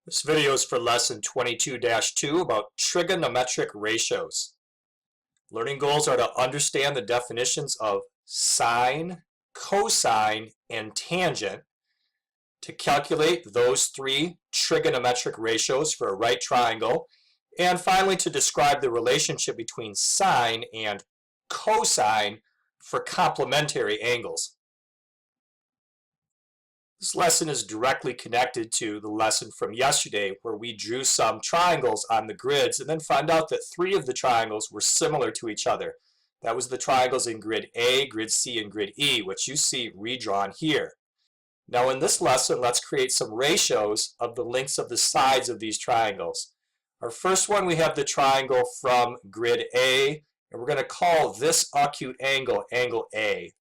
This video is for lesson 22-2 about trigonometric ratios. Learning goals are to understand the definitions of sine, cosine, and tangent, to calculate those three trigonometric ratios for a right triangle, and finally to describe the relationship between sine and cosine for complementary angles. This lesson is directly connected to the lesson from yesterday where we drew some triangles on the grids and then found out that three of the triangles were similar to each other. That was the triangles in grid A, grid C, and grid E, which you see redrawn here. Now in this lesson, let's create some ratios of the lengths of the sides of these triangles. Our first one, we have the triangle from grid A, and we're going to call this acute angle, angle A.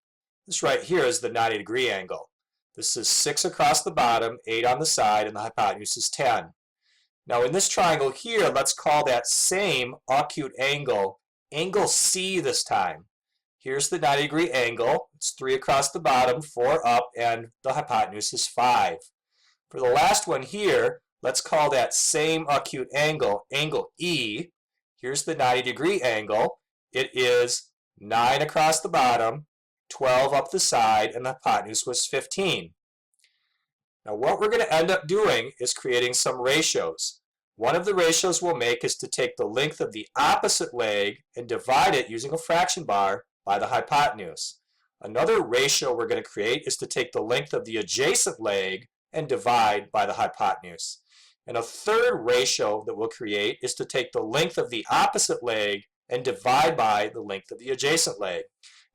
This right here is the 90-degree angle. This is 6 across the bottom, 8 on the side, and the hypotenuse is 10. Now in this triangle here, let's call that same acute angle, angle C this time. Here's the 90-degree angle. It's 3 across the bottom, 4 up, and the hypotenuse is 5. For the last one here, let's call that same acute angle, angle E. Here's the 90-degree angle. It is 9 across the bottom, 12 up the side, and the hypotenuse was 15. Now what we're going to end up doing is creating some ratios. One of the ratios we'll make is to take the length of the opposite leg and divide it using a fraction bar by the hypotenuse. Another ratio we're going to create is to take the length of the adjacent leg and divide by the hypotenuse. And a third ratio that we'll create is to take the length of the opposite leg and divide by the length of the adjacent leg.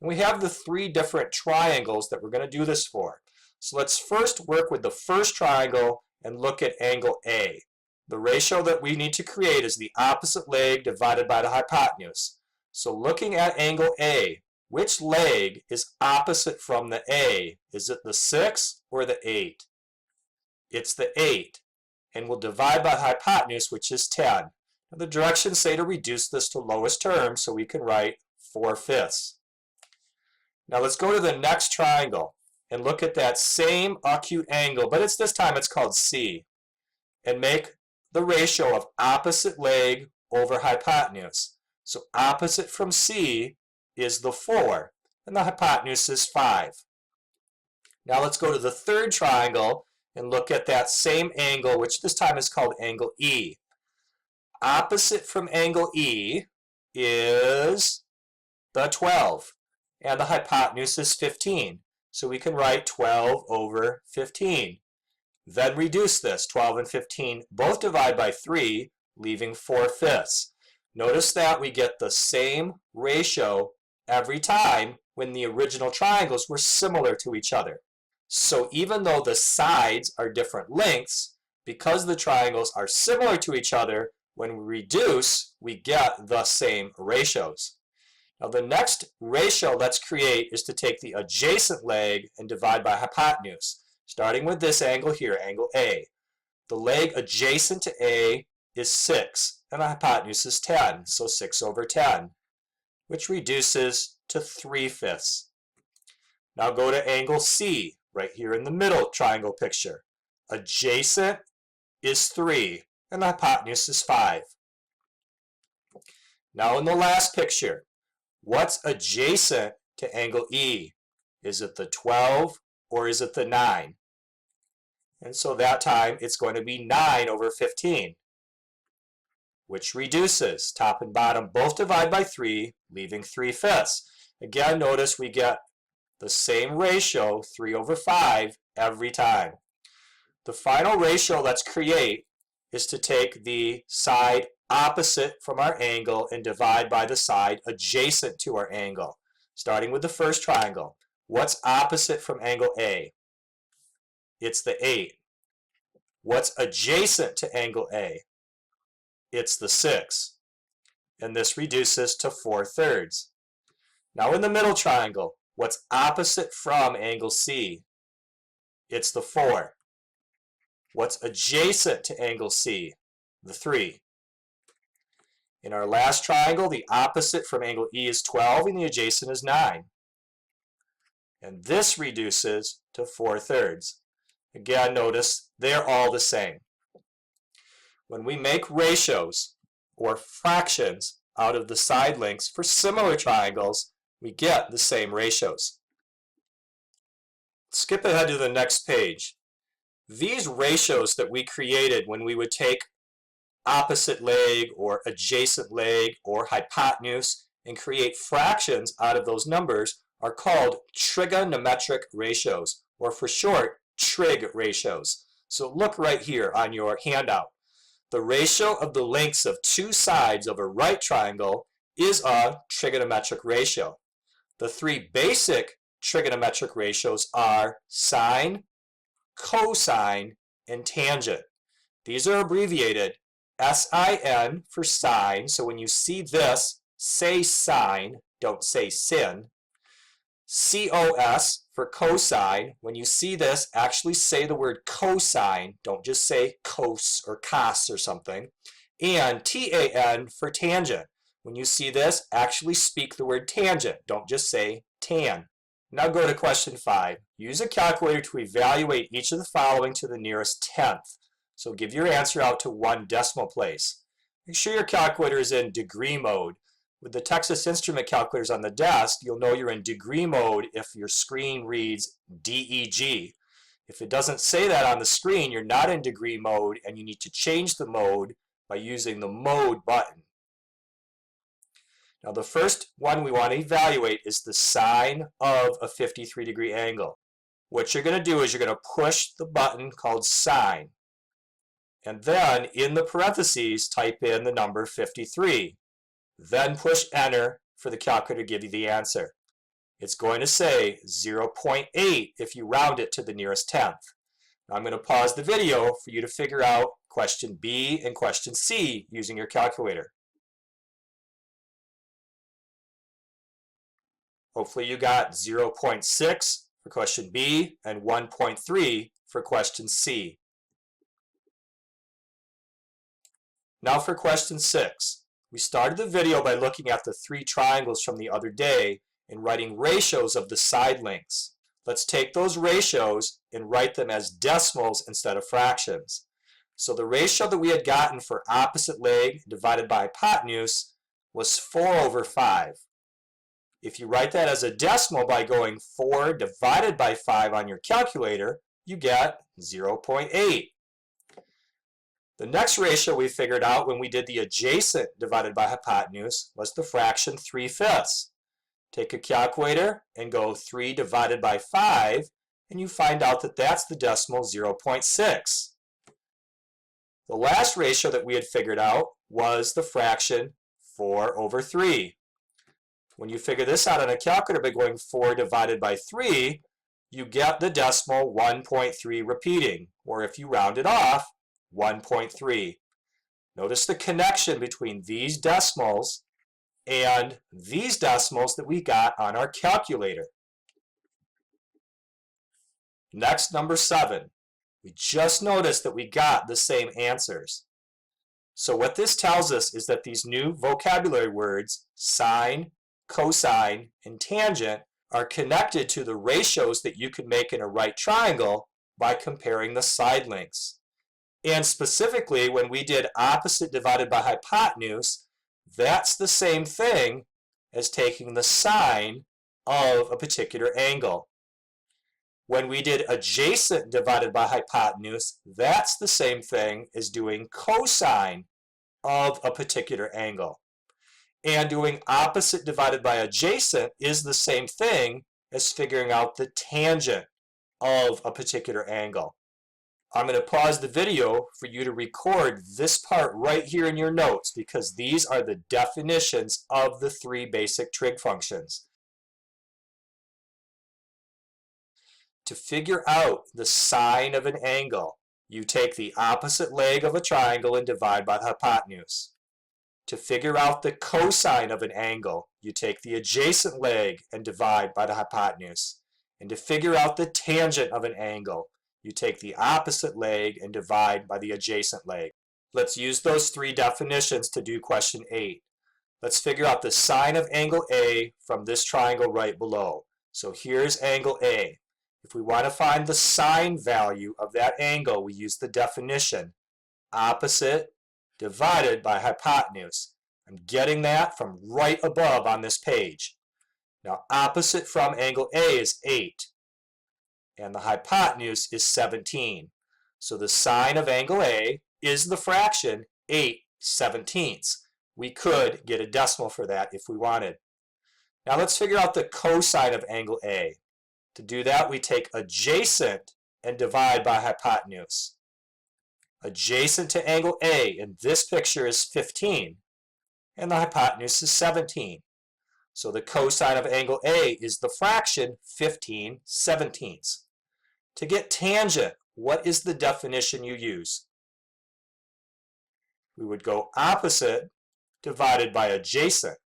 And we have the three different triangles that we're going to do this for. So let's first work with the first triangle and look at angle A. The ratio that we need to create is the opposite leg divided by the hypotenuse. So looking at angle A, which leg is opposite from the A? Is it the 6 or the 8? It's the 8. And we'll divide by the hypotenuse, which is 10. Now the directions say to reduce this to lowest term, so we can write 4/5. Now let's go to the next triangle and look at that same acute angle, but this time it's called C, and make the ratio of opposite leg over hypotenuse. So opposite from C is the 4, and the hypotenuse is 5. Now let's go to the third triangle and look at that same angle, which this time is called angle E. Opposite from angle E is the 12. And the hypotenuse is 15. So we can write 12 over 15. Then reduce this. 12 and 15 both divide by 3, leaving 4/5. Notice that we get the same ratio every time when the original triangles were similar to each other. So even though the sides are different lengths, because the triangles are similar to each other, when we reduce, we get the same ratios. Now the next ratio let's create is to take the adjacent leg and divide by hypotenuse, starting with this angle here, angle A. The leg adjacent to A is 6, and the hypotenuse is 10, so 6 over 10, which reduces to 3/5. Now go to angle C, right here in the middle triangle picture. Adjacent is 3, and the hypotenuse is 5. Now in the last picture, what's adjacent to angle E? Is it the 12 or is it the 9? And so that time it's going to be 9 over 15, which reduces. Top and bottom both divide by 3, leaving 3/5. Again, notice we get the same ratio, 3 over 5, every time. The final ratio let's create is to take the side opposite from our angle and divide by the side adjacent to our angle. Starting with the first triangle. What's opposite from angle A? It's the 8. What's adjacent to angle A? It's the 6. And this reduces to 4/3. Now in the middle triangle, what's opposite from angle C? It's the 4. What's adjacent to angle C? The 3. In our last triangle, the opposite from angle E is 12 and the adjacent is 9. And this reduces to 4/3. Again, notice they're all the same. when we make ratios or fractions out of the side lengths for similar triangles, we get the same ratios. Skip ahead to the next page. These ratios that we created when we would take opposite leg or adjacent leg or hypotenuse and create fractions out of those numbers are called trigonometric ratios, or for short, trig ratios. So look right here on your handout. The ratio of the lengths of two sides of a right triangle is a trigonometric ratio. The three basic trigonometric ratios are sine, cosine, and tangent. These are abbreviated SIN for sine, so when you see this, say sine, don't say sin. COS for cosine, when you see this, actually say the word cosine, don't just say cos or cos or something. And TAN for tangent. When you see this, actually speak the word tangent, don't just say tan. Now go to question 5. Use a calculator to evaluate each of the following to the nearest tenth. So give your answer out to one decimal place. Make sure your calculator is in degree mode. With the Texas Instrument calculators on the desk, you'll know you're in degree mode if your screen reads DEG. If it doesn't say that on the screen, you're not in degree mode and you need to change the mode by using the mode button. Now the first one we want to evaluate is the sine of a 53-degree angle. What you're going to do is you're going to push the button called sine. And then in the parentheses, type in the number 53. Then push enter for the calculator to give you the answer. It's going to say 0.8 if you round it to the nearest tenth. Now I'm going to pause the video for you to figure out question B and question C using your calculator. Hopefully you got 0.6 for question B and 1.3 for question C. Now for question 6. We started the video by looking at the three triangles from the other day and writing ratios of the side lengths. Let's take those ratios and write them as decimals instead of fractions. So the ratio that we had gotten for opposite leg divided by hypotenuse was 4/5. If you write that as a decimal by going 4 divided by 5 on your calculator, you get 0.8. The next ratio we figured out when we did the adjacent divided by hypotenuse was the fraction 3/5. Take a calculator and go 3 divided by 5, and you find out that that's the decimal 0.6. The last ratio that we had figured out was the fraction 4/3. When you figure this out on a calculator by going 4 divided by 3, you get the decimal 1.3 repeating, or if you round it off, 1.3. Notice the connection between these decimals and these decimals that we got on our calculator. Next, number 7. We just noticed that we got the same answers. So what this tells us is that these new vocabulary words, sine, cosine, and tangent, are connected to the ratios that you can make in a right triangle by comparing the side lengths. And specifically, when we did opposite divided by hypotenuse, that's the same thing as taking the sine of a particular angle. When we did adjacent divided by hypotenuse, that's the same thing as doing cosine of a particular angle. And doing opposite divided by adjacent is the same thing as figuring out the tangent of a particular angle. I'm going to pause the video for you to record this part right here in your notes because these are the definitions of the three basic trig functions. To figure out the sine of an angle, you take the opposite leg of a triangle and divide by the hypotenuse. To figure out the cosine of an angle, you take the adjacent leg and divide by the hypotenuse. And to figure out the tangent of an angle, you take the opposite leg and divide by the adjacent leg. Let's use those three definitions to do question 8. Let's figure out the sine of angle A from this triangle right below. So here's angle A. If we want to find the sine value of that angle, we use the definition opposite divided by hypotenuse. I'm getting that from right above on this page. Now opposite from angle A is 8, and the hypotenuse is 17. So the sine of angle A is the fraction 8/17. We could get a decimal for that if we wanted. Now let's figure out the cosine of angle A. To do that, we take adjacent and divide by hypotenuse. Adjacent to angle A in this picture is 15, and the hypotenuse is 17. So the cosine of angle A is the fraction 15/17. To get tangent, what is the definition you use? We would go opposite divided by adjacent.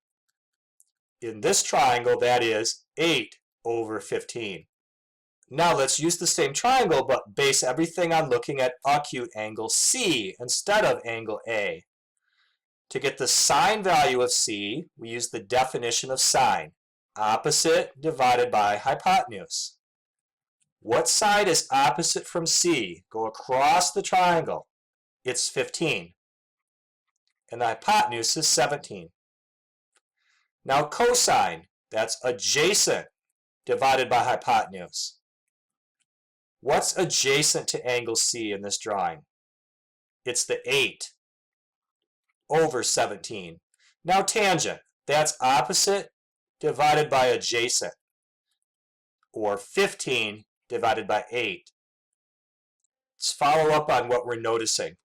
In this triangle, that is 8/15. Now let's use the same triangle, but base everything on looking at acute angle C instead of angle A. To get the sine value of C, we use the definition of sine. Opposite divided by hypotenuse. What side is opposite from C? Go across the triangle. It's 15. And the hypotenuse is 17. Now cosine, that's adjacent divided by hypotenuse. What's adjacent to angle C in this drawing? It's the 8/17. Now tangent, that's opposite divided by adjacent, or 15 divided by 8. Let's follow up on what we're noticing.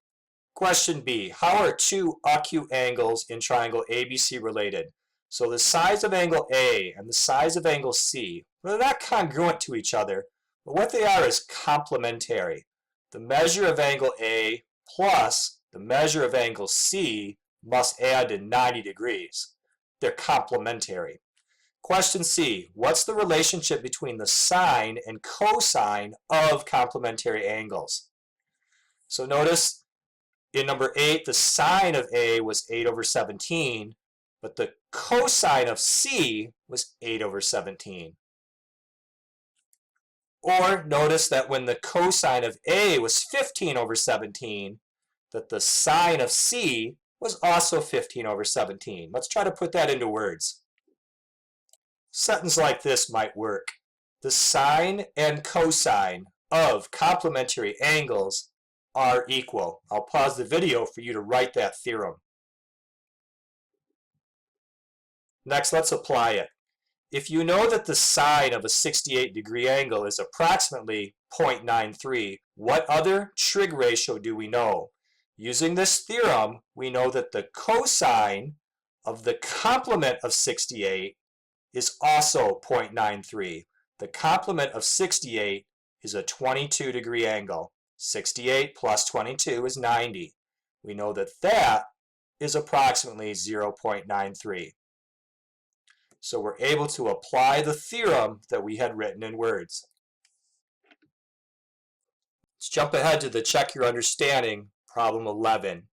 Question B, how are two acute angles in triangle ABC related? So the size of angle A and the size of angle C, well, they're not congruent to each other, but what they are is complementary. The measure of angle A plus the measure of angle C must add to 90 degrees. They're complementary. Question C, what's the relationship between the sine and cosine of complementary angles? So notice in number 8, the sine of A was 8/17, but the cosine of C was 8/17. Or notice that when the cosine of A was 15/17, that the sine of C was also 15/17. Let's try to put that into words. A sentence like this might work. The sine and cosine of complementary angles are equal. I'll pause the video for you to write that theorem. Next, let's apply it. If you know that the sine of a 68-degree angle is approximately 0.93, what other trig ratio do we know? Using this theorem, we know that the cosine of the complement of 68 is also 0.93. The complement of 68 is a 22-degree angle. 68 plus 22 is 90. We know that that is approximately 0.93. So we're able to apply the theorem that we had written in words. Let's jump ahead to the check your understanding, problem 11.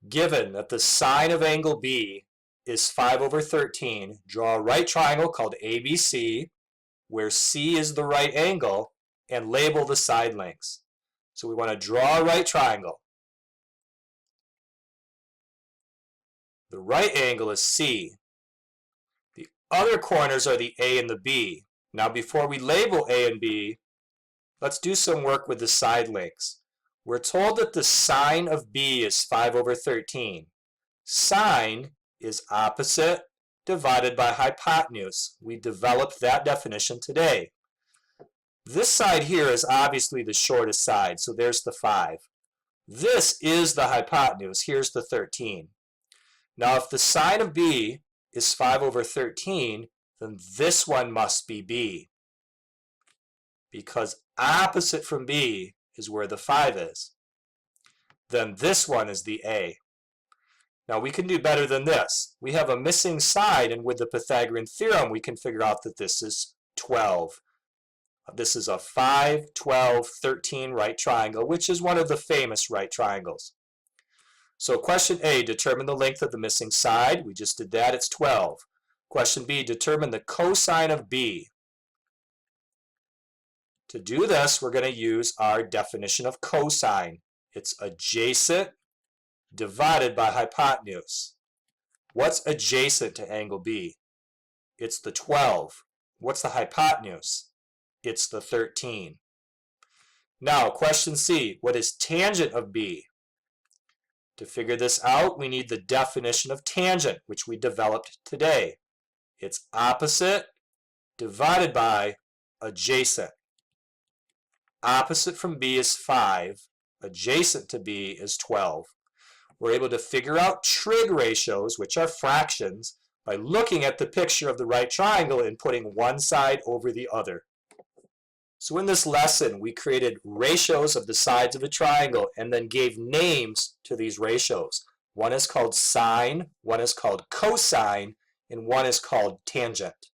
Given that the sine of angle B is 5/13, draw a right triangle called ABC, where C is the right angle, and label the side lengths. So we want to draw a right triangle. The right angle is C. The other corners are the A and the B. Now before we label A and B, let's do some work with the side lengths. We're told that the sine of B is 5/13. Sine is opposite divided by hypotenuse. We developed that definition today. This side here is obviously the shortest side, so there's the 5. This is the hypotenuse. Here's the 13. Now if the sine of B is 5/13, then this one must be B, because opposite from B is where the 5 is. Then this one is the A. Now we can do better than this. We have a missing side, and with the Pythagorean theorem we can figure out that this is 12. This is a 5, 12, 13 right triangle, which is one of the famous right triangles. So question A, determine the length of the missing side. We just did that, it's 12. Question B, determine the cosine of B. To do this, we're going to use our definition of cosine. It's adjacent divided by hypotenuse. What's adjacent to angle B? It's the 12. What's the hypotenuse? It's the 13. Now, question C, what is tangent of B? To figure this out, we need the definition of tangent, which we developed today. It's opposite divided by adjacent. Opposite from B is 5. Adjacent to B is 12. We're able to figure out trig ratios, which are fractions, by looking at the picture of the right triangle and putting one side over the other. So in this lesson, we created ratios of the sides of a triangle and then gave names to these ratios. One is called sine, one is called cosine, and one is called tangent.